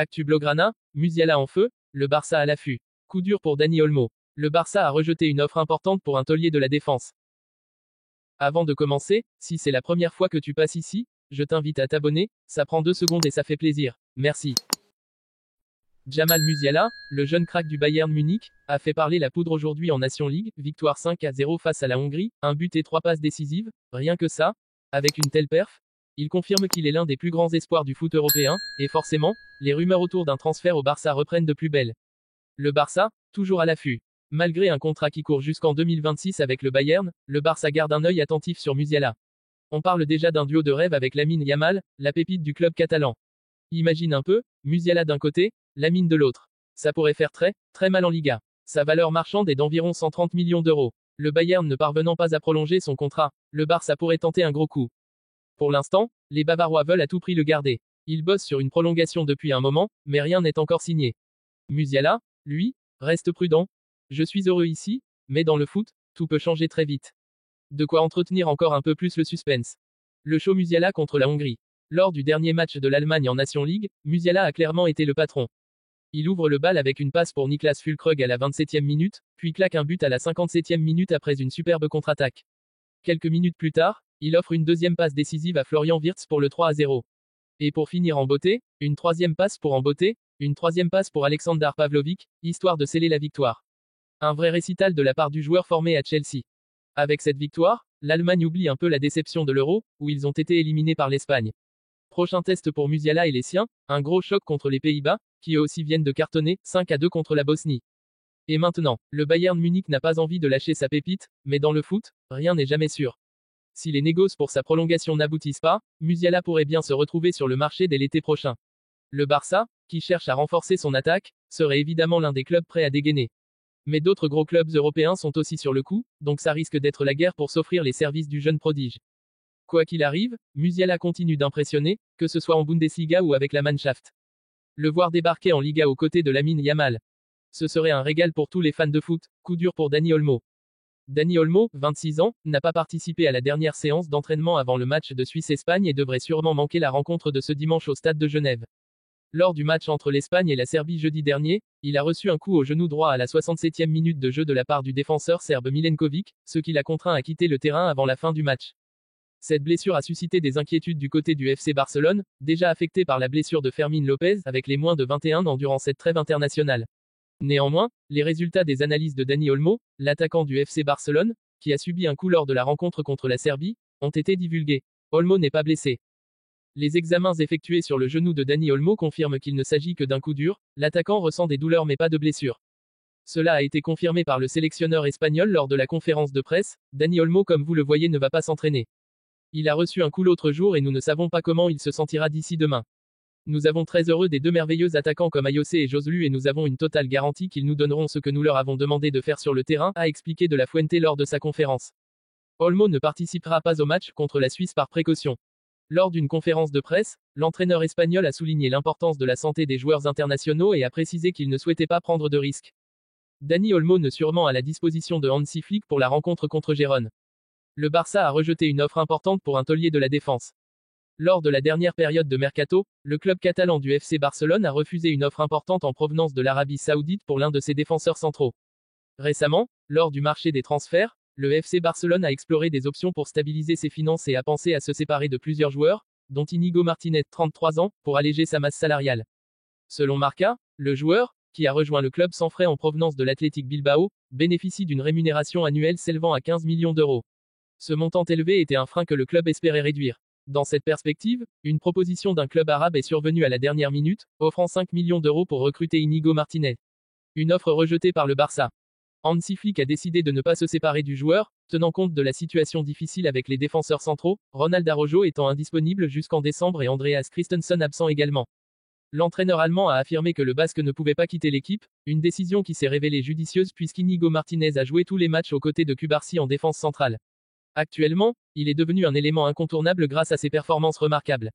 Actu Blaugrana, Musiala en feu, le Barça à l'affût. Coup dur pour Dani Olmo. Le Barça a rejeté une offre importante pour un taulier de la défense. Avant de commencer, si c'est la première fois que tu passes ici, je t'invite à t'abonner, ça prend 2 secondes et ça fait plaisir. Merci. Jamal Musiala, le jeune crack du Bayern Munich, a fait parler la poudre aujourd'hui en Nations League, victoire 5-0 face à la Hongrie, un but et 3 passes décisives, rien que ça. Avec une telle perf, il confirme qu'il est l'un des plus grands espoirs du foot européen, et forcément, les rumeurs autour d'un transfert au Barça reprennent de plus belle. Le Barça, toujours à l'affût. Malgré un contrat qui court jusqu'en 2026 avec le Bayern, le Barça garde un œil attentif sur Musiala. On parle déjà d'un duo de rêve avec Lamine Yamal, la pépite du club catalan. Imagine un peu, Musiala d'un côté, Lamine de l'autre. Ça pourrait faire très, très mal en Liga. Sa valeur marchande est d'environ 130 millions d'euros. Le Bayern ne parvenant pas à prolonger son contrat, le Barça pourrait tenter un gros coup. Pour l'instant, les Bavarois veulent à tout prix le garder. Ils bossent sur une prolongation depuis un moment, mais rien n'est encore signé. Musiala, lui, reste prudent. Je suis heureux ici, mais dans le foot, tout peut changer très vite. De quoi entretenir encore un peu plus le suspense. Le show Musiala contre la Hongrie. Lors du dernier match de l'Allemagne en Nations League, Musiala a clairement été le patron. Il ouvre le bal avec une passe pour Niklas Füllkrug à la 27e minute, puis claque un but à la 57e minute après une superbe contre-attaque. Quelques minutes plus tard, il offre une deuxième passe décisive à Florian Wirtz pour le 3-0. Et pour finir en beauté, une troisième passe pour une troisième passe pour Aleksandar Pavlovic, histoire de sceller la victoire. Un vrai récital de la part du joueur formé à Chelsea. Avec cette victoire, l'Allemagne oublie un peu la déception de l'Euro, où ils ont été éliminés par l'Espagne. Prochain test pour Musiala et les siens, un gros choc contre les Pays-Bas, qui eux aussi viennent de cartonner, 5-2 contre la Bosnie. Et maintenant, le Bayern Munich n'a pas envie de lâcher sa pépite, mais dans le foot, rien n'est jamais sûr. Si les négoces pour sa prolongation n'aboutissent pas, Musiala pourrait bien se retrouver sur le marché dès l'été prochain. Le Barça, qui cherche à renforcer son attaque, serait évidemment l'un des clubs prêts à dégainer. Mais d'autres gros clubs européens sont aussi sur le coup, donc ça risque d'être la guerre pour s'offrir les services du jeune prodige. Quoi qu'il arrive, Musiala continue d'impressionner, que ce soit en Bundesliga ou avec la Mannschaft. Le voir débarquer en Liga aux côtés de Lamine Yamal. Ce serait un régal pour tous les fans de foot, coup dur pour Dani Olmo. Dani Olmo, 26 ans, n'a pas participé à la dernière séance d'entraînement avant le match de Suisse-Espagne et devrait sûrement manquer la rencontre de ce dimanche au stade de Genève. Lors du match entre l'Espagne et la Serbie jeudi dernier, il a reçu un coup au genou droit à la 67e minute de jeu de la part du défenseur serbe Milenkovic, ce qui l'a contraint à quitter le terrain avant la fin du match. Cette blessure a suscité des inquiétudes du côté du FC Barcelone, déjà affecté par la blessure de Fermín López avec les moins de 21 ans durant cette trêve internationale. Néanmoins, les résultats des analyses de Dani Olmo, l'attaquant du FC Barcelone, qui a subi un coup lors de la rencontre contre la Serbie, ont été divulgués. Olmo n'est pas blessé. Les examens effectués sur le genou de Dani Olmo confirment qu'il ne s'agit que d'un coup dur, l'attaquant ressent des douleurs mais pas de blessure. Cela a été confirmé par le sélectionneur espagnol lors de la conférence de presse. Dani Olmo, comme vous le voyez, ne va pas s'entraîner. Il a reçu un coup l'autre jour et nous ne savons pas comment il se sentira d'ici demain. Nous avons très heureux des deux merveilleux attaquants comme Ayose et Joselu et nous avons une totale garantie qu'ils nous donneront ce que nous leur avons demandé de faire sur le terrain, a expliqué De La Fuente lors de sa conférence. Olmo ne participera pas au match contre la Suisse par précaution. Lors d'une conférence de presse, l'entraîneur espagnol a souligné l'importance de la santé des joueurs internationaux et a précisé qu'il ne souhaitait pas prendre de risques. Dani Olmo ne sûrement à la disposition de Hansi Flick pour la rencontre contre Gérone. Le Barça a rejeté une offre importante pour un taulier de la défense. Lors de la dernière période de mercato, le club catalan du FC Barcelone a refusé une offre importante en provenance de l'Arabie Saoudite pour l'un de ses défenseurs centraux. Récemment, lors du marché des transferts, le FC Barcelone a exploré des options pour stabiliser ses finances et a pensé à se séparer de plusieurs joueurs, dont Inigo Martínez, 33 ans, pour alléger sa masse salariale. Selon Marca, le joueur, qui a rejoint le club sans frais en provenance de l'Athletic Bilbao, bénéficie d'une rémunération annuelle s'élevant à 15 millions d'euros. Ce montant élevé était un frein que le club espérait réduire. Dans cette perspective, une proposition d'un club arabe est survenue à la dernière minute, offrant 5 millions d'euros pour recruter Inigo Martínez. Une offre rejetée par le Barça. Hansi Flick a décidé de ne pas se séparer du joueur, tenant compte de la situation difficile avec les défenseurs centraux, Ronald Araujo étant indisponible jusqu'en décembre et Andreas Christensen absent également. L'entraîneur allemand a affirmé que le Basque ne pouvait pas quitter l'équipe, une décision qui s'est révélée judicieuse puisqu'Inigo Martínez a joué tous les matchs aux côtés de Cubarsí en défense centrale. Actuellement, il est devenu un élément incontournable grâce à ses performances remarquables.